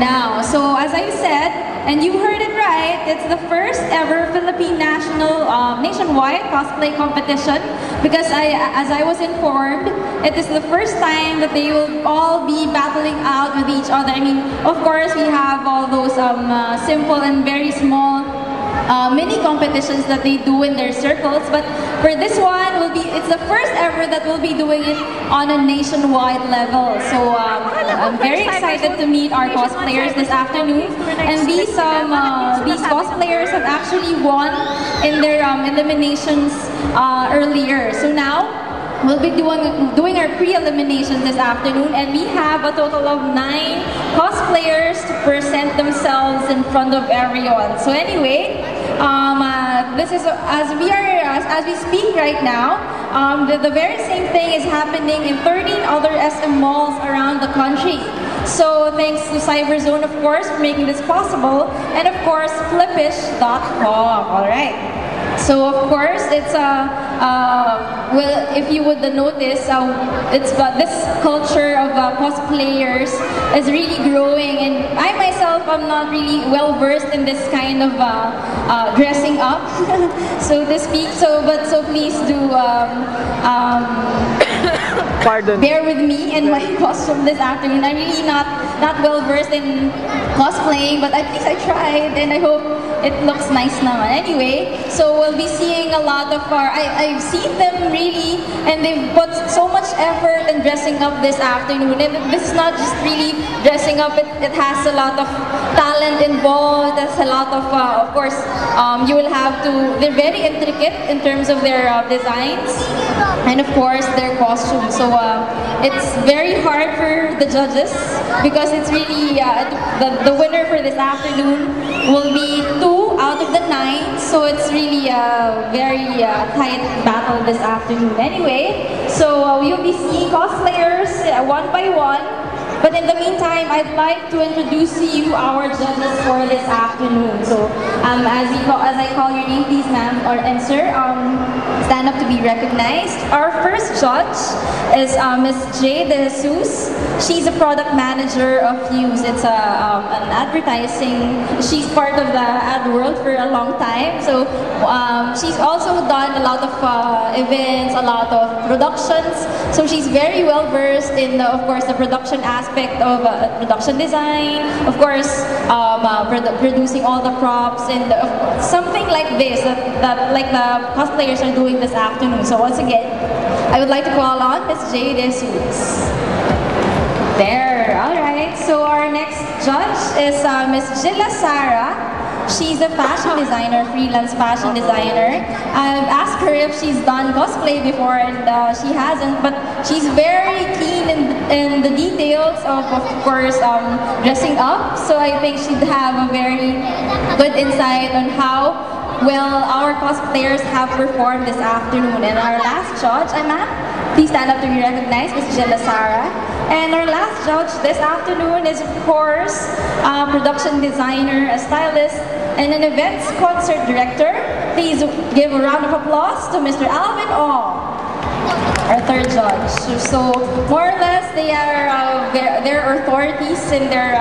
now. So as I said, and you heard it right, it's the first ever Philippine nationwide cosplay competition, because as I was informed, it is the first time that they will all be battling out with each other. I mean, of course, we have all those simple and very small mini competitions that they do in their circles, but for this one, it's the first ever that we'll be doing it on a nationwide level. So I'm very excited to meet our cosplayers this afternoon, and these cosplayers have actually won in their eliminations earlier. So now we'll be doing our pre-eliminations this afternoon, and we have a total of 9 cosplayers to present themselves in front of everyone. So anyway, this is as we speak right now. The very same thing is happening in 13 other SM malls around the country. So thanks to Cyberzone, of course, for making this possible, and of course, Flippish.com. All right. So of course, it's well, if you would notice, this culture of cosplayers is really growing, and I myself am not really well versed in this kind of dressing up, so to speak. So please do bear with me in my costume this afternoon. I'm really not well versed in cosplaying, but at least I tried, and I hope it looks nice naman. Anyway, so we'll be seeing a lot of I've seen them really, and they've put so much effort in dressing up this afternoon. And this is not just really dressing up, it has a lot of talent involved. There's a lot of course, you will have to, they're very intricate in terms of their designs, and of course, their costumes. So it's very hard for the judges, because it's really, the winner for this afternoon will be 2 out of the 9, so it's really a very tight battle this afternoon. Anyway, so we'll be seeing cosplayers one by one, but in the meantime, I'd like to introduce to you our judges for this afternoon. So as I call your name, please ma'am and sir, stand up to be recognized. Our first judge is Miss J. De Jesus. She's a product manager of Fuse. It's an advertising. She's part of the ad world for a long time. So she's also done a lot of events, a lot of productions. So she's very well versed in, of course, the production aspect of production design. Of course, producing all the props and something like this that like the cosplayers are doing this afternoon. So once again, I would like to call on Miss J. De Jesus. There, all right. So our next judge is Miss Gilla Sara. She's a fashion designer, freelance fashion designer. I've asked her if she's done cosplay before, and she hasn't, but she's very keen in the details of course, dressing up. So I think she'd have a very good insight on how well our cosplayers have performed this afternoon. And our last judge, ma'am, please stand up to be recognized, Ms. Gilla Sara. And our last judge this afternoon is, of course, a production designer, a stylist, and an events concert director. Please give a round of applause to Mr. Alvin Ong, our third judge. So more or less, they're authorities in their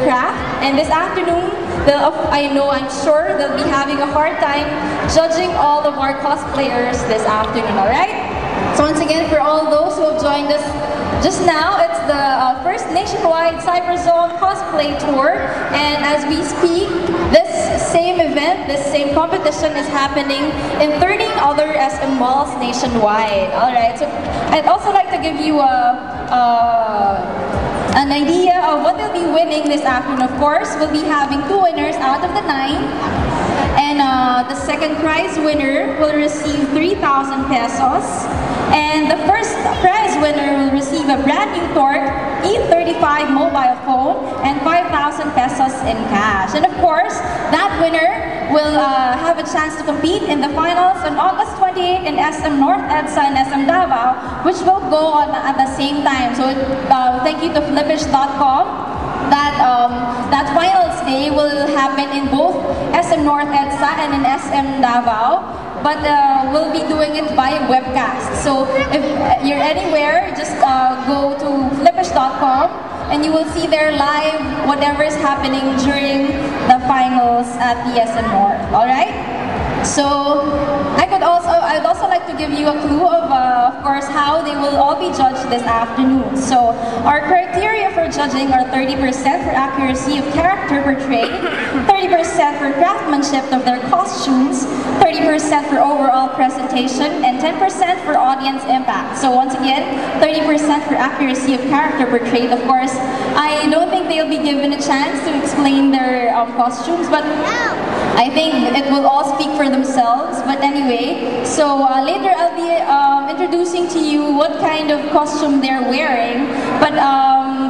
craft. And this afternoon, I'm sure they'll be having a hard time judging all of our cosplayers this afternoon. All right. So once again, for all those who have joined us just now, it's the first Nationwide Cyberzone Cosplay Tour, and as we speak, this same event, this same competition is happening in 13 other SM malls nationwide. All right, so I'd also like to give you an idea of what they'll be winning this afternoon. Of course, we'll be having 2 winners out of the 9. And the second prize winner will receive 3,000 pesos. And the first prize winner will receive a brand new Torque E35 mobile phone and 5,000 pesos in cash. And of course, that winner will have a chance to compete in the finals on August 28 in SM North EDSA and SM Davao, which will go on at the same time. So thank you to Flippish.com. That finals day will happen in both SM North EDSA and in SM Davao, but we'll be doing it via webcast. So if you're anywhere, just go to Flippish.com and you will see there live whatever is happening during the finals at the SM North. All right? So I'd also like to give you a clue of course, how they will all be judged this afternoon. So our criteria for judging are 30% for accuracy of character portrayed, 30% for craftsmanship of their costumes, 30% for overall presentation, and 10% for audience impact. So once again, 30% for accuracy of character portrayed. Of course, I don't think they'll be given a chance to explain their costumes, but I think it will all speak for themselves. But anyway, so later I'll be introducing to you what kind of costume they're wearing, but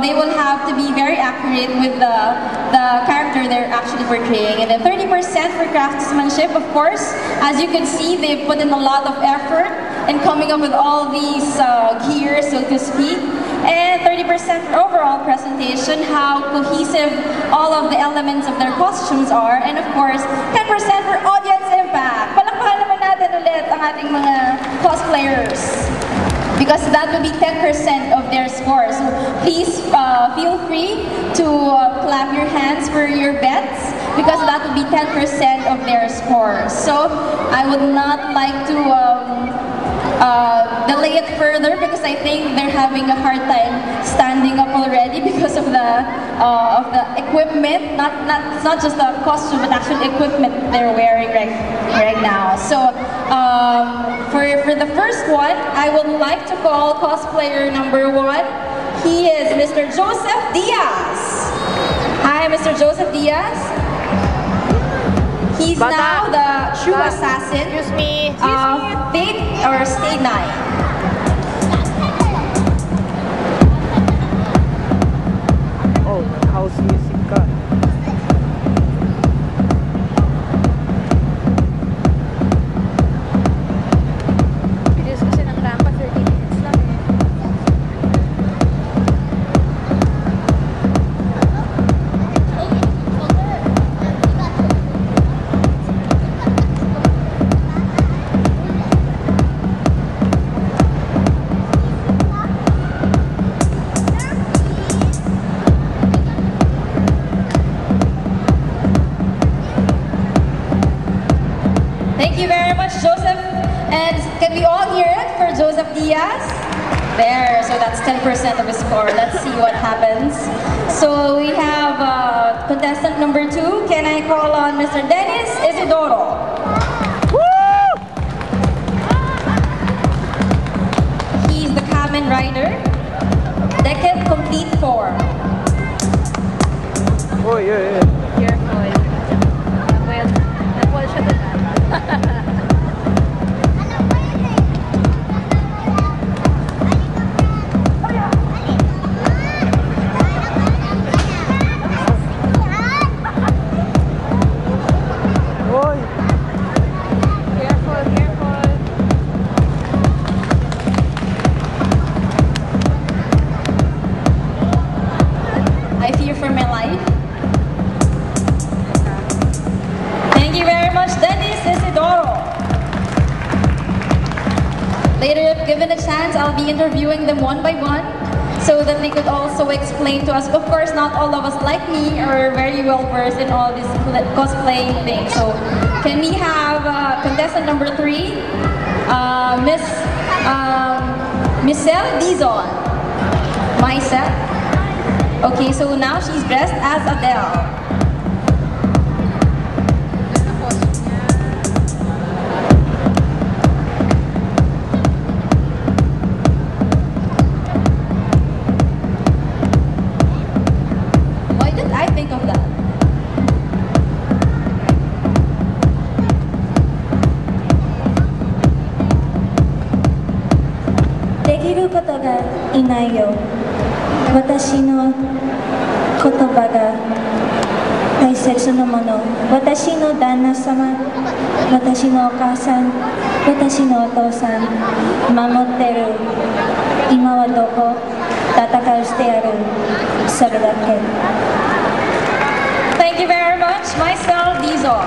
they will have to be very accurate with the character they're actually portraying. And then 30% for craftsmanship, of course. As you can see, they've put in a lot of effort in coming up with all these gear, so to speak. And 30% for overall presentation, how cohesive all of the elements of their costumes are. And of course, 10% for audience impact. Palakpakan naman natin ulit ang ating mga cosplayers, because that will be 10% of their score. So please feel free to clap your hands for your bets, because that will be 10% of their score. So I would not like to delay it further, because I think they're having a hard time standing up already because of the equipment, not just the costume, but actual equipment they're wearing right now. So for the first one, I would like to call cosplayer number 1. He is Mr. Joseph Diaz. Hi, Mr. Joseph Diaz. He's now the true assassin of Fate or Stay 9. Oh, house music ka. Bilis kasi ng rampa, 30 minutes lang eh. Thank you very much, Joseph. And can we all hear it for Joseph Diaz? There, so that's 10% of his score. Let's see what happens. So we have contestant number 2. Can I call on Mr. Dennis Isidoro? Woo! He's the Kamen Rider. Decade complete form. Oh, yeah. Careful. Well, nag-wall siya doon. Oy. Careful. I fear for my life. Thank you very much, Dennis Isidoro. Later, if given a chance, I'll be interviewing them one by one, so that they could also explain to us. Of course, not all of us, like me, are very well versed in all this cosplaying thing. So, can we have contestant number 3, Miss Michelle Dizon? Myself. Okay, so now she's dressed as Adele. Why did I think of that? できることがいないよ。私の言葉が大切なもの。私の旦那様、私のお母さん、私のお父さん、守ってる。今はどこ？戦うしてやる。それだけ。Thank you very much, myself, Dizon.